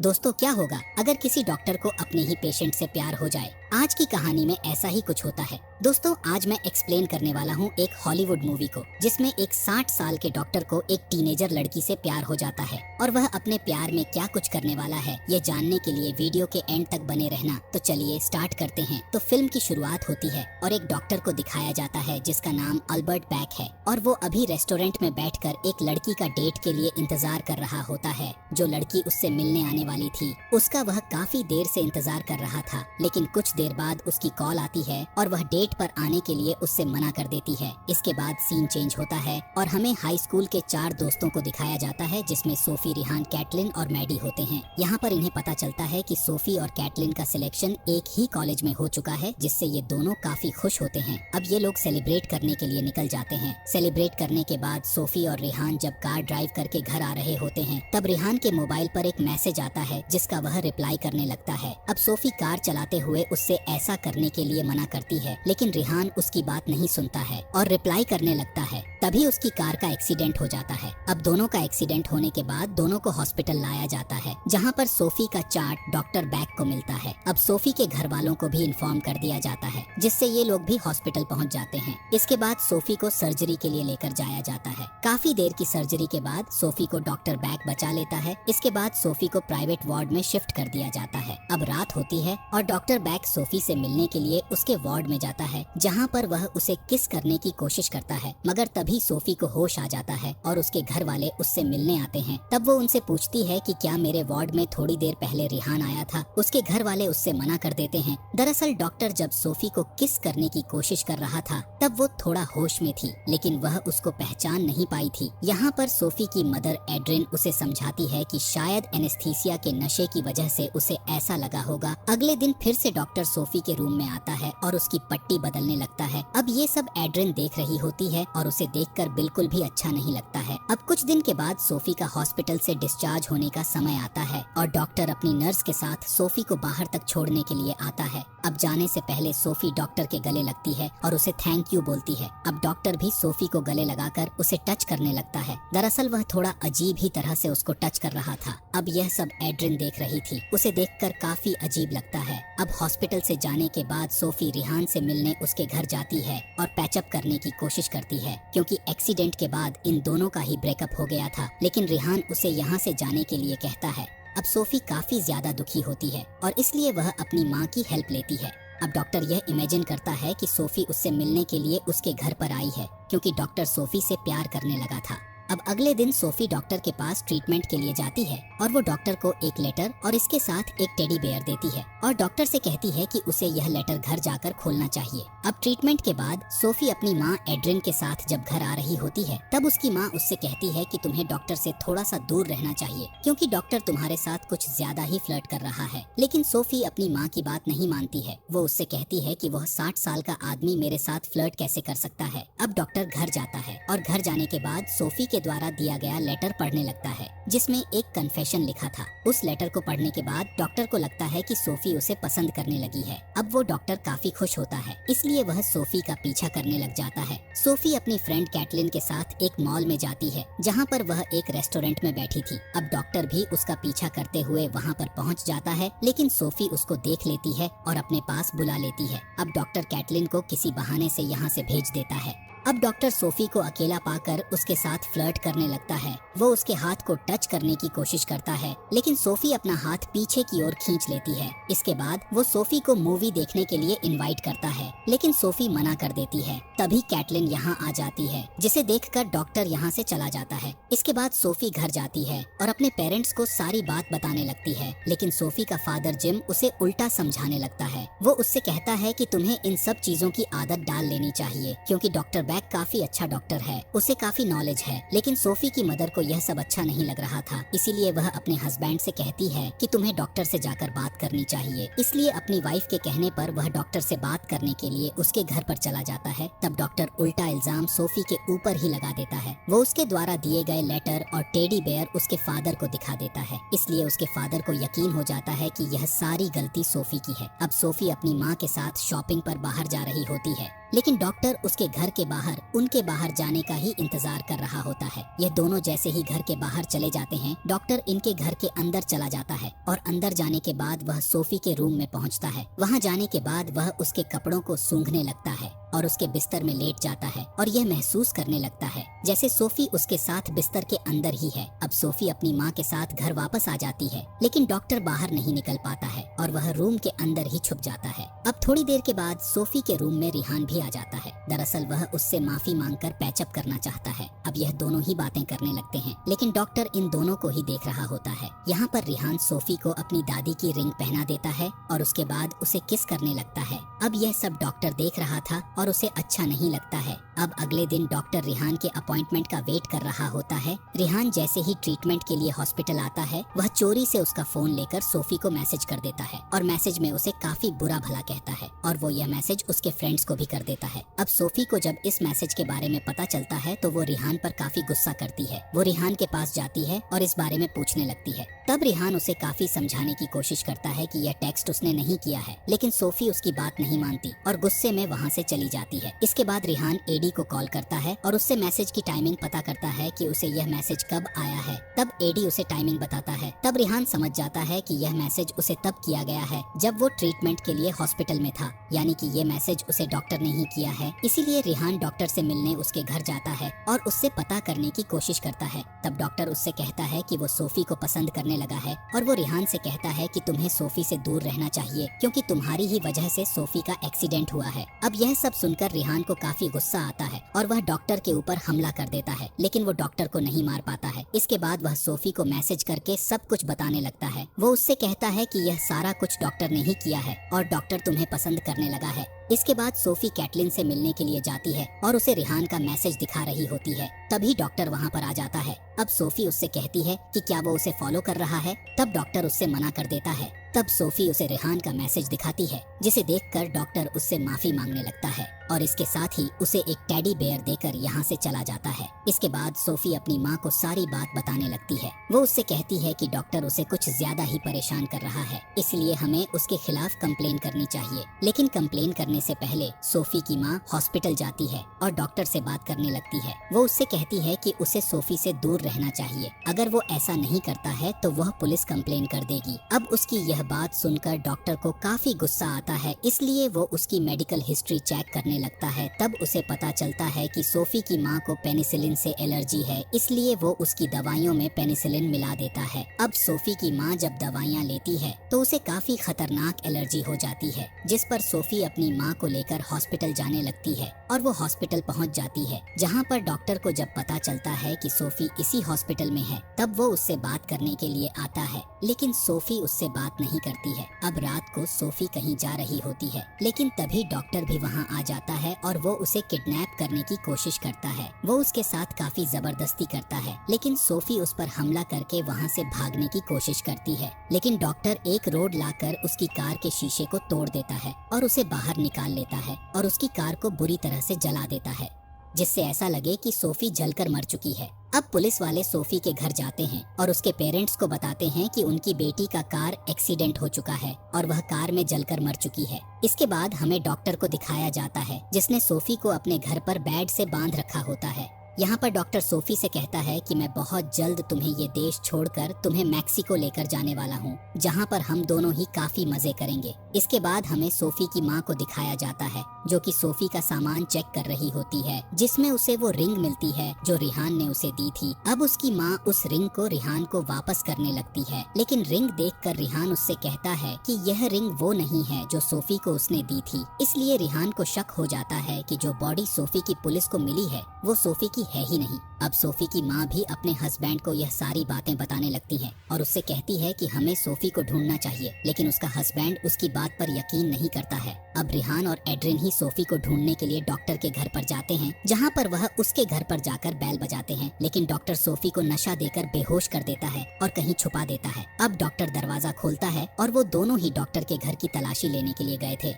दोस्तों, क्या होगा अगर किसी डॉक्टर को अपने ही पेशेंट से प्यार हो जाए। आज की कहानी में ऐसा ही कुछ होता है। दोस्तों, आज मैं एक्सप्लेन करने वाला हूँ एक हॉलीवुड मूवी को, जिसमें एक 60 साल के डॉक्टर को एक टीनेजर लड़की से प्यार हो जाता है और वह अपने प्यार में क्या कुछ करने वाला है, ये जानने के लिए वीडियो के एंड तक बने रहना। तो चलिए स्टार्ट करते हैं। तो फिल्म की शुरुआत होती है और एक डॉक्टर को दिखाया जाता है जिसका नाम अल्बर्ट बैक है, और वो अभी रेस्टोरेंट में बैठकर एक लड़की का डेट के लिए इंतजार कर रहा होता है। जो लड़की उससे मिलने आने वाली थी, उसका वह काफी देर से इंतजार कर रहा था, लेकिन कुछ देर बाद उसकी कॉल आती है और वह डेट पर आने के लिए उससे मना कर देती है। इसके बाद सीन चेंज होता है और हमें हाई स्कूल के 4 दोस्तों को दिखाया जाता है, जिसमें सोफी, रिहान, कैटलिन और मैडी होते हैं। यहाँ पर इन्हें पता चलता है कि सोफी और कैटलिन का सिलेक्शन एक ही कॉलेज में हो चुका है, जिससे ये दोनों काफी खुश होते हैं। अब ये लोग सेलिब्रेट करने के लिए निकल जाते हैं। सेलिब्रेट करने के बाद सोफी और रिहान जब कार ड्राइव करके घर आ रहे होते हैं, तब रिहान के मोबाइल पर एक मैसेज आता है जिसका वह रिप्लाई करने लगता है। अब सोफी कार चलाते हुए उससे ऐसा करने के लिए मना करती है, लेकिन रिहान उसकी बात नहीं सुनता है और रिप्लाई करने लगता है। तभी उसकी कार का एक्सीडेंट हो जाता है। अब दोनों का एक्सीडेंट होने के बाद दोनों को हॉस्पिटल लाया जाता है, जहाँ पर सोफी का चार्ट डॉक्टर बैक को मिलता है। अब सोफी के घर वालों को भी इन्फॉर्म कर दिया जाता है, जिससे ये लोग भी हॉस्पिटल पहुँच जाते हैं। इसके बाद सोफी को सर्जरी के लिए लेकर जाया जाता है। काफी देर की सर्जरी के बाद सोफी को डॉक्टर बैक बचा लेता है। इसके बाद सोफी को प्राइवेट वार्ड में शिफ्ट कर दिया जाता है। अब रात होती है और डॉक्टर बैक सोफी से मिलने के लिए उसके वार्ड में जाता है, जहाँ पर वह उसे किस करने की कोशिश करता है, मगर तभी सोफी को होश आ जाता है और उसके घर वाले उससे मिलने आते हैं। तब वो उनसे पूछती है कि क्या मेरे वार्ड में थोड़ी देर पहले रिहान आया था। उसके घर वाले उससे मना कर देते हैं। दरअसल डॉक्टर जब सोफी को किस करने की कोशिश कर रहा था, तब वो थोड़ा होश में थी, लेकिन वह उसको पहचान नहीं पाई थी। यहाँ पर सोफी की मदर एड्रिन उसे समझाती है कि शायद एनेस्थीसिया के नशे की वजह से उसे ऐसा लगा होगा। अगले दिन फिर से डॉक्टर सोफी के रूम में आता है और उसकी पट्टी बदलने लगता है। अब ये सब एड्रिन देख रही होती है और उसे देखकर बिल्कुल भी अच्छा नहीं लगता है। अब कुछ दिन के बाद सोफी का हॉस्पिटल से डिस्चार्ज होने का समय आता है और डॉक्टर अपनी नर्स के साथ सोफी को बाहर तक छोड़ने के लिए आता है। अब जाने से पहले सोफी डॉक्टर के गले लगती है और उसे थैंक यू बोलती है। अब डॉक्टर भी सोफी को गले लगाकर उसे टच करने लगता है। दरअसल वह थोड़ा अजीब ही तरह से उसको टच कर रहा था। अब यह सब एड्रिन देख रही थी। उसे देखकर काफी अजीब लगता है। अब हॉस्पिटल से जाने के बाद सोफी रिहान से मिलने उसके घर जाती है और पैचअप करने की कोशिश करती है, क्योंकि एक्सीडेंट के बाद इन दोनों का ही ब्रेकअप हो गया था। लेकिन रिहान उसे यहाँ से जाने के लिए कहता है। अब सोफी काफी ज्यादा दुखी होती है और इसलिए वह अपनी माँ की हेल्प लेती है। अब डॉक्टर यह इमेजिन करता है कि सोफी उससे मिलने के लिए उसके घर पर आई है, क्योंकि डॉक्टर सोफी से प्यार करने लगा था। अब अगले दिन सोफी डॉक्टर के पास ट्रीटमेंट के लिए जाती है और वो डॉक्टर को एक लेटर और इसके साथ एक टेडी बेयर देती है और डॉक्टर से कहती है कि उसे यह लेटर घर जाकर खोलना चाहिए। अब ट्रीटमेंट के बाद सोफी अपनी माँ एड्रिन के साथ जब घर आ रही होती है, तब उसकी माँ उससे कहती है कि तुम्हें डॉक्टर से थोड़ा सा दूर रहना चाहिए, क्योंकि डॉक्टर तुम्हारे साथ कुछ ज्यादा ही फ्लर्ट कर रहा है। लेकिन सोफी अपनी माँ की बात नहीं मानती है। वो उससे कहती है कि वह 60 साल का आदमी मेरे साथ फ्लर्ट कैसे कर सकता है। अब डॉक्टर घर जाता है और घर जाने के बाद सोफी के द्वारा दिया गया लेटर पढ़ने लगता है, जिसमें एक कन्फेशन लिखा था। उस लेटर को पढ़ने के बाद डॉक्टर को लगता है कि सोफी उसे पसंद करने लगी है। अब वो डॉक्टर काफी खुश होता है, इसलिए वह सोफी का पीछा करने लग जाता है। सोफी अपनी फ्रेंड कैटलिन के साथ एक मॉल में जाती है, जहाँ पर वह एक रेस्टोरेंट में बैठी थी। अब डॉक्टर भी उसका पीछा करते हुए वहाँ पर पहुँच जाता है, लेकिन सोफी उसको देख लेती है और अपने पास बुला लेती है। अब डॉक्टर कैटलिन को किसी बहाने से यहाँ से भेज देता है। अब डॉक्टर सोफी को अकेला पाकर उसके साथ फ्लर्ट करने लगता है। वो उसके हाथ को टच करने की कोशिश करता है, लेकिन सोफी अपना हाथ पीछे की ओर खींच लेती है। इसके बाद वो सोफी को मूवी देखने के लिए इनवाइट करता है, लेकिन सोफी मना कर देती है। तभी कैटलिन यहाँ आ जाती है, जिसे देखकर डॉक्टर यहाँ से चला जाता है। इसके बाद सोफी घर जाती है और अपने पेरेंट्स को सारी बात बताने लगती है, लेकिन सोफी का फादर जिम उसे उल्टा समझाने लगता है। वो उससे कहता है कि तुम्हें इन सब चीजों की आदत डाल लेनी चाहिए, क्योंकि डॉक्टर बैक काफी अच्छा डॉक्टर है, उसे काफी नॉलेज है। लेकिन सोफी की मदर को यह सब अच्छा नहीं लग रहा था, इसीलिए वह अपने हस्बैंड से कहती है कि तुम्हें डॉक्टर से जाकर बात करनी चाहिए। इसलिए अपनी वाइफ के कहने पर वह डॉक्टर से बात करने के लिए उसके घर पर चला जाता है। तब डॉक्टर उल्टा इल्जाम सोफी के ऊपर ही लगा देता है। वो उसके द्वारा दिए गए लेटर और टेडी बेयर उसके फादर को दिखा देता है। इसलिए उसके फादर को यकीन हो जाता है कि यह सारी गलती सोफी की है। अब सोफी अपनी माँ के साथ शॉपिंग पर बाहर जा रही होती है लेकिन डॉक्टर उसके घर के बाहर उनके बाहर जाने का ही इंतजार कर रहा होता है। यह दोनों जैसे ही घर के बाहर चले जाते हैं, डॉक्टर इनके घर के अंदर चला जाता है और अंदर जाने के बाद वह सोफी के रूम में पहुंचता है। वहां जाने के बाद वह उसके कपड़ों को सूंघने लगता है और उसके बिस्तर में लेट जाता है और यह महसूस करने लगता है जैसे सोफी उसके साथ बिस्तर के अंदर ही है। अब सोफी अपनी माँ के साथ घर वापस आ जाती है, लेकिन डॉक्टर बाहर नहीं निकल पाता है और वह रूम के अंदर ही छुप जाता है। अब थोड़ी देर के बाद सोफी के रूम में रिहान भी आ जाता है। दरअसल वह उससे माफी मांगकर पैचअप करना चाहता है। अब यह दोनों ही बातें करने लगते हैं, लेकिन डॉक्टर इन दोनों को ही देख रहा होता है। यहाँ पर रिहान सोफी को अपनी दादी की रिंग पहना देता है और उसके बाद उसे किस करने लगता है। अब यह सब डॉक्टर देख रहा था और उसे अच्छा नहीं लगता है। अब अगले दिन डॉक्टर रिहान के अपॉइंटमेंट का वेट कर रहा होता है। रिहान जैसे ही ट्रीटमेंट के लिए हॉस्पिटल आता है, वह चोरी से उसका फोन लेकर सोफी को मैसेज कर देता है और मैसेज में उसे काफी बुरा भला कहता है और वो यह मैसेज उसके फ्रेंड्स को भी कर देता है। अब सोफी को जब इस मैसेज के बारे में पता चलता है तो वो रिहान पर काफी गुस्सा करती है। वो रिहान के पास जाती है और इस बारे में पूछने लगती है। तब रिहान उसे काफी समझाने की कोशिश करता है कि यह टेक्स्ट उसने नहीं किया है, लेकिन सोफी उसकी बात नहीं मानती और गुस्से में वहाँ से चली जाती है। इसके बाद रिहान एडी को कॉल करता है और उससे मैसेज की टाइमिंग पता करता है कि उसे यह मैसेज कब आया है। तब एडी उसे टाइमिंग बताता है। तब रिहान समझ जाता है कि यह मैसेज उसे तब किया गया है जब वो ट्रीटमेंट के लिए हॉस्पिटल में था, यानी कि ये मैसेज उसे डॉक्टर ने ही किया है। इसीलिए रिहान डॉक्टर से मिलने उसके घर जाता है और उससे पता करने की कोशिश करता है। तब डॉक्टर उससे कहता है कि वो सोफी को पसंद करने लगा है और वो रिहान से कहता है कि तुम्हें सोफी से दूर रहना चाहिए क्योंकि तुम्हारी ही वजह से सोफी का एक्सीडेंट हुआ है। अब यह सब सुनकर रिहान को काफी गुस्सा आता है और वह डॉक्टर के ऊपर हमला कर देता है, लेकिन वो डॉक्टर को नहीं मार पाता है। इसके बाद वह सोफी को मैसेज करके सब कुछ बताने लगता है। वो उससे कहता है कि यह सारा कुछ डॉक्टर ने ही किया है और डॉक्टर तुम्हें पसंद करने लगा है। इसके बाद सोफी कैटलिन से मिलने के लिए जाती है और उसे रिहान का मैसेज दिखा रही होती है। तभी डॉक्टर वहाँ पर आ जाता है। अब सोफी उससे कहती है कि क्या वो उसे फॉलो कर रहा है। तब डॉक्टर उससे मना कर देता है। तब सोफी उसे रिहान का मैसेज दिखाती है, जिसे देखकर डॉक्टर उससे माफी मांगने लगता है और इसके साथ ही उसे एक टेडी बेयर देकर यहाँ से चला जाता है। इसके बाद सोफी अपनी माँ को सारी बात बताने लगती है। वो उससे कहती है कि डॉक्टर उसे कुछ ज्यादा ही परेशान कर रहा है, इसलिए हमें उसके खिलाफ कंप्लेन करनी चाहिए। लेकिन कंप्लेन करने से पहले सोफी की माँ हॉस्पिटल जाती है और डॉक्टर से बात करने लगती है। वो उससे कहती है कि उसे सोफी से दूर रहना चाहिए। अगर वो ऐसा नहीं करता है तो वह पुलिस कंप्लेन कर देगी। अब उसकी यह बात सुनकर डॉक्टर को काफी गुस्सा आता है, इसलिए वो उसकी मेडिकल हिस्ट्री चेक करने लगता है। तब उसे पता चलता है कि सोफी की माँ को पेनिसिलिन से एलर्जी है, इसलिए वो उसकी दवाइयों में पेनिसिलिन मिला देता है। अब सोफी की माँ जब दवाइयाँ लेती है तो उसे काफी खतरनाक एलर्जी हो जाती है, जिस पर सोफी अपनी माँ को लेकर हॉस्पिटल जाने लगती है और वो हॉस्पिटल पहुँच जाती है, जहाँ पर डॉक्टर को जब पता चलता है कि सोफी इसी हॉस्पिटल में है, तब वो उससे बात करने के लिए आता है, लेकिन सोफी उससे बात नहीं करती है। अब रात को सोफी कहीं जा रही होती है, लेकिन तभी डॉक्टर भी वहाँ आ जाता है और वो उसे किडनैप करने की कोशिश करता है। वो उसके साथ काफी जबरदस्ती करता है, लेकिन सोफी उस पर हमला करके वहाँ से भागने की कोशिश करती है। लेकिन डॉक्टर एक रोड लाकर उसकी कार के शीशे को तोड़ देता है और उसे बाहर निकाल लेता है और उसकी कार को बुरी तरह से जला देता है, जिससे ऐसा लगे कि सोफी जलकर मर चुकी है। अब पुलिस वाले सोफी के घर जाते हैं और उसके पेरेंट्स को बताते हैं कि उनकी बेटी का कार एक्सीडेंट हो चुका है और वह कार में जलकर मर चुकी है। इसके बाद हमें डॉक्टर को दिखाया जाता है, जिसने सोफी को अपने घर पर बेड से बांध रखा होता है। यहाँ पर डॉक्टर सोफी से कहता है कि मैं बहुत जल्द तुम्हें ये देश छोड़कर तुम्हें मैक्सिको लेकर जाने वाला हूँ, जहाँ पर हम दोनों ही काफी मजे करेंगे। इसके बाद हमें सोफी की माँ को दिखाया जाता है, जो कि सोफी का सामान चेक कर रही होती है, जिसमें उसे वो रिंग मिलती है जो रिहान ने उसे दी थी। अब उसकी माँ उस रिंग को रिहान को वापस करने लगती है, लेकिन रिंग देखकर रिहान उससे कहता है कि यह रिंग वो नहीं है जो सोफी को उसने दी थी। इसलिए रिहान को शक हो जाता है कि जो बॉडी सोफी की पुलिस को मिली है वो सोफी की है ही नहीं। अब सोफी की माँ भी अपने हस्बैंड को यह सारी बातें बताने लगती है और उससे कहती है कि हमें सोफी को ढूंढना चाहिए, लेकिन उसका हस्बैंड उसकी बात पर यकीन नहीं करता है। अब रिहान और एड्रिन ही सोफी को ढूंढने के लिए डॉक्टर के घर पर जाते हैं, जहाँ पर वह उसके घर पर जाकर बैल बजाते हैं, लेकिन डॉक्टर सोफी को नशा देकर बेहोश कर देता है और कहीं छुपा देता है। अब डॉक्टर दरवाजा खोलता है और वो दोनों ही डॉक्टर के घर की तलाशी लेने के लिए गए थे।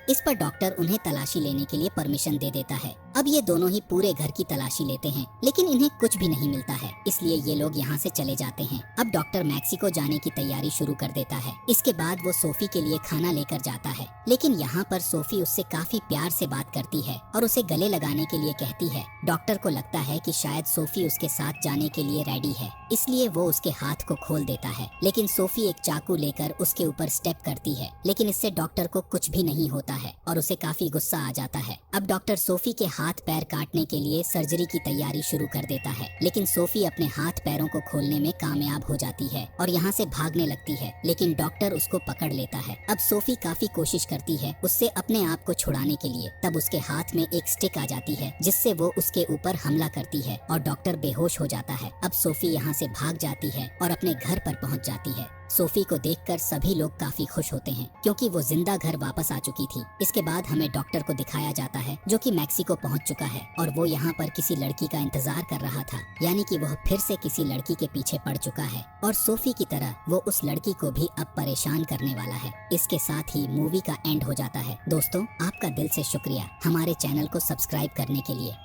इस पर डॉक्टर उन्हें तलाशी लेने के लिए परमिशन दे देता है। अब ये दोनों ही पूरे घर की तलाशी लेते हैं, लेकिन इन्हें कुछ भी नहीं मिलता है, इसलिए ये लोग यहाँ से चले जाते हैं। अब डॉक्टर मैक्सिको जाने की तैयारी शुरू कर देता है। इसके बाद वो सोफी के लिए खाना लेकर जाता है, लेकिन यहाँ पर सोफी उससे काफी प्यार से बात करती है और उसे गले लगाने के लिए कहती है। डॉक्टर को लगता है कि शायद सोफी उसके साथ जाने के लिए रेडी है, इसलिए वो उसके हाथ को खोल देता है, लेकिन सोफी एक चाकू लेकर उसके ऊपर स्टेप करती है, लेकिन इससे डॉक्टर को कुछ भी नहीं होता है और उसे काफी गुस्सा आ जाता है। अब डॉक्टर सोफी के हाथ पैर काटने के लिए सर्जरी की तैयारी शुरू कर देता है, लेकिन सोफी अपने हाथ पैरों को खोलने में कामयाब हो जाती है और यहाँ से भागने लगती है, लेकिन डॉक्टर उसको पकड़ लेता है। अब सोफी काफी कोशिश करती है उससे अपने आप को छुड़ाने के लिए, तब उसके हाथ में एक स्टिक आ जाती है जिससे वो उसके ऊपर हमला करती है और डॉक्टर बेहोश हो जाता है। अब सोफी यहाँ से भाग जाती है और अपने घर पर पहुँच जाती है। सोफी को देखकर सभी लोग काफी खुश होते हैं क्योंकि वो जिंदा घर वापस आ चुकी थी। इसके बाद हमें डॉक्टर को दिखाया जाता है जो कि मैक्सिको पहुंच चुका है और वो यहाँ पर किसी लड़की का इंतजार कर रहा था, यानी कि वह फिर से किसी लड़की के पीछे पड़ चुका है और सोफी की तरह वो उस लड़की को भी अब परेशान करने वाला है। इसके साथ ही मूवी का एंड हो जाता है। दोस्तों, आपका दिल से शुक्रिया हमारे चैनल को सब्सक्राइब करने के लिए।